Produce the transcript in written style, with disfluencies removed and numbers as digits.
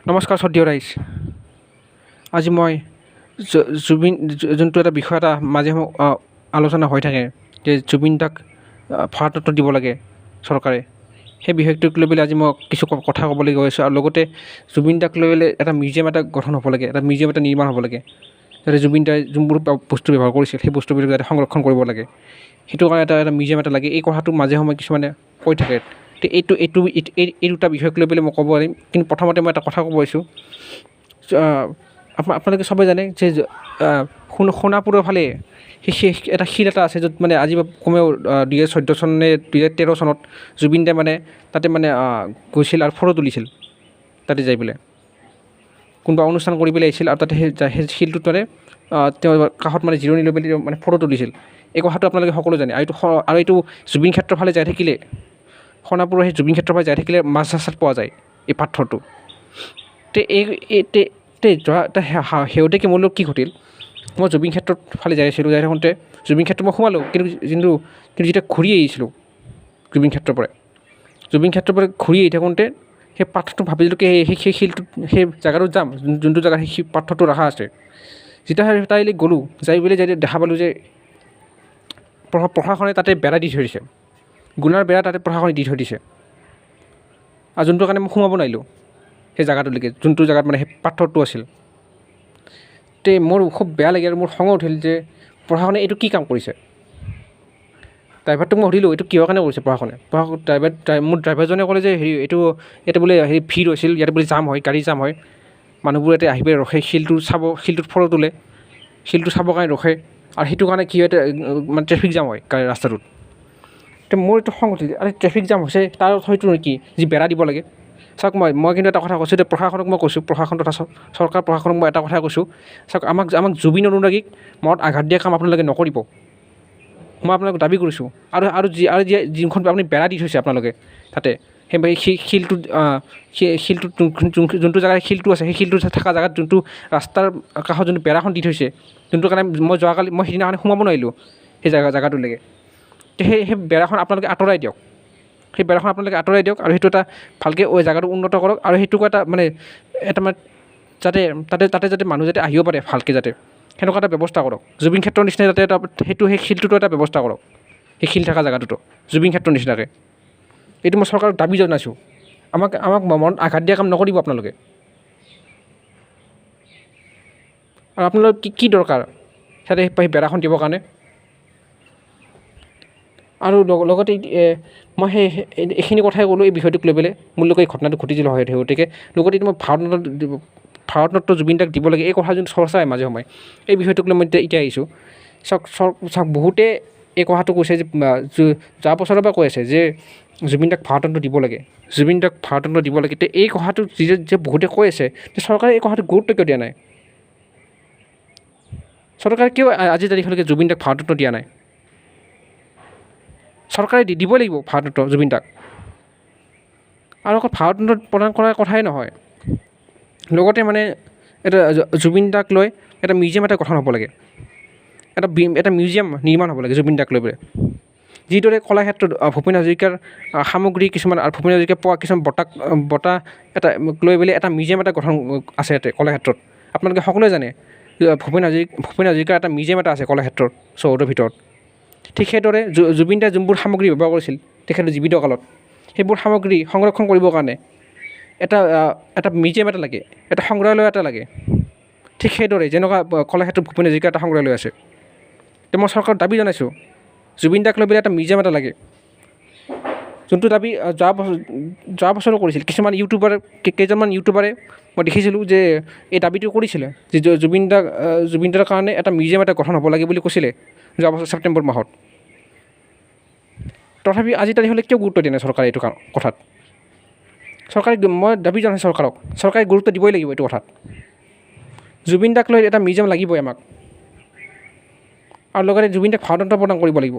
নমস্কাৰ শ্ৰদ্ধেয় ৰাইজ। আজি মই জুবিন যোনটো এটা বিষয় এটা মাজে সময়ে আলোচনা হৈ থাকে যে জুবিন দাক ভাৰতৰত্ন দিব লাগে চৰকাৰে, সেই বিষয়টোক লৈ পেলাই আজি মই কিছু কথা ক'বলৈ গৈ আছোঁ। আৰু লগতে জুবিন দাক লৈ পেলাই এটা মিউজিয়াম এটা গঠন হ'ব লাগে, এটা মিউজিয়াম এটা নিৰ্মাণ হ'ব লাগে, যাতে জুবিন দাই যোনবোৰ বস্তু ব্যৱহাৰ কৰিছিল সেই বস্তুবিলাক যাতে সংৰক্ষণ কৰিব লাগে, সেইটো কাৰণে এটা মিউজিয়াম এটা লাগে। এই কথাটো মাজে সময়ে কিছুমানে কৈ থাকে। এই দুটা বিষয়ক লৈ পেলাই মই ক'ব পাৰিম। কিন্তু প্ৰথমতে মই এটা কথা ক'ব আহিছোঁ। আপোনালোকে চবেই জানে যে সোণাপুৰৰ ফালে সেই এটা শিল এটা আছে, য'ত মানে আজি কমেও 2014 চন নে 2013 চনত জুবিন দাই মানে তাতে মানে গৈছিল আৰু ফটো তুলিছিল। তাতে যাই পেলাই কোনোবা অনুষ্ঠান কৰি পেলাই আহিছিল আৰু তাতে সেই শিলটোত মানে তেওঁ কাষত মানে জিৰণি লৈ পেলাই মানে ফটো তুলিছিল। এই কথাটো আপোনালোকে সকলো জানে। আৰু এইটো জুবিন ক্ষেত্ৰৰ ফালে যাই থাকিলে, সোণাপুৰৰ সেই জুবিন ক্ষেত্ৰৰ ফালে যাই থাকিলে মাছ পোৱা যায় এই পাথৰটো। শেহতীয়াকৈ মোৰ লগত কি ঘটিল, মই জুবিন ক্ষেত্ৰৰ ফালে যাই আছিলোঁ। যাই থাকোঁতে জুবিন ক্ষেত্ৰত মই সোমালোঁ, কিন্তু যেতিয়া ঘূৰি আহিছিলোঁ জুবিন ক্ষেত্ৰৰ পৰা ঘূৰি আহি থাকোঁতে সেই পাথৰটো ভাবিছিলোঁ কি সেই শিলটোত সেই জেগাটোত যাম, যোনটো জেগাত সেই পাথৰটো ৰখা আছে। যেতিয়া তাইলৈ গ'লোঁ, যাই দেখা পালোঁ যে প্ৰশাসনে তাতে বেৰা দি থৈ দিছে, গুণাৰ বেৰা তাতে প্ৰশাসনে দি থৈ দিছে। আৰু যোনটো কাৰণে মই সোমাব নোৱাৰিলোঁ সেই জেগাটোলৈকে, যোনটো জেগাত মানে সেই পাথৰটো আছিল। মোৰ খুব বেয়া লাগিল আৰু মোৰ খং উঠিল যে প্ৰশাসনে এইটো কি কাম কৰিছে। ড্ৰাইভাৰটোক মই সুধিলোঁ এইটো কিহৰ কাৰণে কৰিছে প্ৰশাসনে। মোৰ ড্ৰাইভাৰজনে ক'লে যে ইয়াতে বোলে ভিৰ হৈছিল, ইয়াতে বোলে জাম হয়, গাড়ী জাম হয়, মানুহবোৰ ইয়াতে আহি পেলাই ৰখে, শিলটোত ফটো তোলে, শিলটো চাবৰ কাৰণে ৰখে, আৰু সেইটো কাৰণে কি হয় মানে ট্ৰেফিক জাম হয় ৰাস্তাটোত। মোৰ এইটো খং উঠিল, আৰু ট্ৰেফিক জাম হৈছে তাৰ হয়তো নেকি যি বেৰা দিব লাগে। চাওক, মই কিন্তু এটা কথা কৈছোঁ, এতিয়া প্ৰশাসনক মই কৈছোঁ, প্ৰশাসন তথা চৰকাৰ প্ৰশাসনক মই এটা কথা কৈছোঁ, চাওক, আমাক জুবিন অনুৰাগীক মনত আঘাত দিয়া কাম আপোনালোকে নকৰিব, মই আপোনালোকক দাবী কৰিছোঁ। আৰু যোনখন আপুনি বেৰা দি থৈছে আপোনালোকে তাতে, সেই শিলটোত যোনটো জেগাত শিলটো আছে, সেই শিলটো থকা জেগাত যোনটো ৰাস্তাৰ কাষত যোনটো বেৰাখন দি থৈছে, যোনটো কাৰণে মই সেইদিনাখনে সোমাব নোৱাৰিলোঁ সেই জেগাটোলৈকে। সেই বেৰাখন আপোনালোকে আঁতৰাই দিয়ক, আৰু সেইটো এটা ভালকৈ জেগাটো উন্নত কৰক, আৰু সেইটো এটা তাতে যাতে মানুহ যাতে আহিব পাৰে ভালকৈ, যাতে সেনেকুৱা এটা ব্যৱস্থা কৰক। জুবিন ক্ষেত্ৰৰ নিচিনা যাতে সেই শিলটোতো এটা ব্যৱস্থা কৰক, সেই শিল থকা জেগাটোতো জুবিন ক্ষেত্ৰৰ নিচিনাকৈ। এইটো মই চৰকাৰক দাবী জনাইছোঁ। আমাক মনত আঘাত দিয়া কাম নকৰিব আপোনালোকে। আৰু আপোনালোকৰ কি দৰকাৰ তাতে সেই বেৰাখন দিবৰ কাৰণে। আৰু লগতে মই এইখিনি কথাই ক'লোঁ এই বিষয়টোক লৈ পেলাই। মোৰ লগত এই ঘটনাটো ঘটিছিল হয়, গতিকে লগতে মই ভাৰতৰত্ন জুবিন দাক দিব লাগে এই কথা যোনটো চৰ্চা হয় মাজে সময়ে, এই বিষয়টোক লৈ মই এতিয়া আহিছোঁ। চাওক, বহুতে এই কথাটো কৈছে যে যোৱা বছৰৰ পৰা কৈ আছে যে জুবিন দাক ভাৰতৰত্ন দিব লাগে, এতিয়া এই কথাটো যে বহুতে কৈ আছে, চৰকাৰে এই কথাটো গুৰুত্ব কিয় দিয়া নাই? চৰকাৰে কিয় আজি তাৰিখলৈকে জুবিন দাক ভাৰতৰত্ন দিয়া নাই? চৰকাৰে দিবই লাগিব ভাৰতৰত্ন জুবিন দাক। আৰু অকল ভাৰতৰত্ন প্ৰদান কৰাৰ কথাই নহয়, লগতে মানে এটা জুবিন দাক লৈ এটা মিউজিয়াম এটা গঠন হ'ব লাগে, এটা মিউজিয়াম নিৰ্মাণ হ'ব লাগে জুবিন দাক লৈ পেলাই। যিদৰে কলাক্ষেত্ৰত ভূপেন হাজৰিকাৰ সামগ্ৰী কিছুমান, আৰু ভূপেন হাজৰিকাৰ পোৱা কিছুমান বঁটা এটা লৈ পেলাই এটা মিউজিয়াম এটা গঠন আছে ইয়াতে কলাক্ষেত্ৰত। আপোনালোকে সকলোৱে জানে ভূপেন হাজৰিকাৰ এটা মিউজিয়াম এটা আছে কলাক্ষেত্ৰৰ চৌহদৰ ভিতৰত। ঠিক সেইদৰে জুবিন দাই যোনবোৰ সামগ্ৰী ব্যৱহাৰ কৰিছিল তেখেতৰ জীৱিত কালত, সেইবোৰ সামগ্ৰী সংৰক্ষণ কৰিবৰ কাৰণে এটা মিউজিয়াম এটা লাগে, এটা সংগ্ৰহালয় এটা লাগে। ঠিক সেইদৰে যেনেকুৱা কলাক্ষেত্ৰত ভূপেন হাজৰিকাৰ এটা সংগ্ৰহালয় আছে, মই চৰকাৰক দাবী জনাইছোঁ জুবিন দাক লৈ পেলাই এটা মিউজিয়াম এটা লাগে। যোনটো দাবী যোৱা বছৰো কৰিছিল কেইজনমান ইউটিউবাৰে মই দেখিছিলোঁ যে এই দাবীটো কৰিছিলে যে জুবিন দাৰ কাৰণে এটা মিউজিয়াম এটা গঠন হ'ব লাগে বুলি কৈছিলে যোৱা বছৰ ছেপ্টেম্বৰ মাহত। তথাপি আজি তাৰিখলৈ কিয় গুৰুত্ব দিয়া নাই চৰকাৰে এইটো কথাত? মই দাবী জনাইছোঁ চৰকাৰক, চৰকাৰে গুৰুত্ব দিবই লাগিব এইটো কথাত। জুবিন দাক লৈ এটা মিউজিয়াম লাগিবই আমাক, আৰু লগতে জুবিন দাক ভাৰতৰত্ন প্ৰদান কৰিব লাগিব।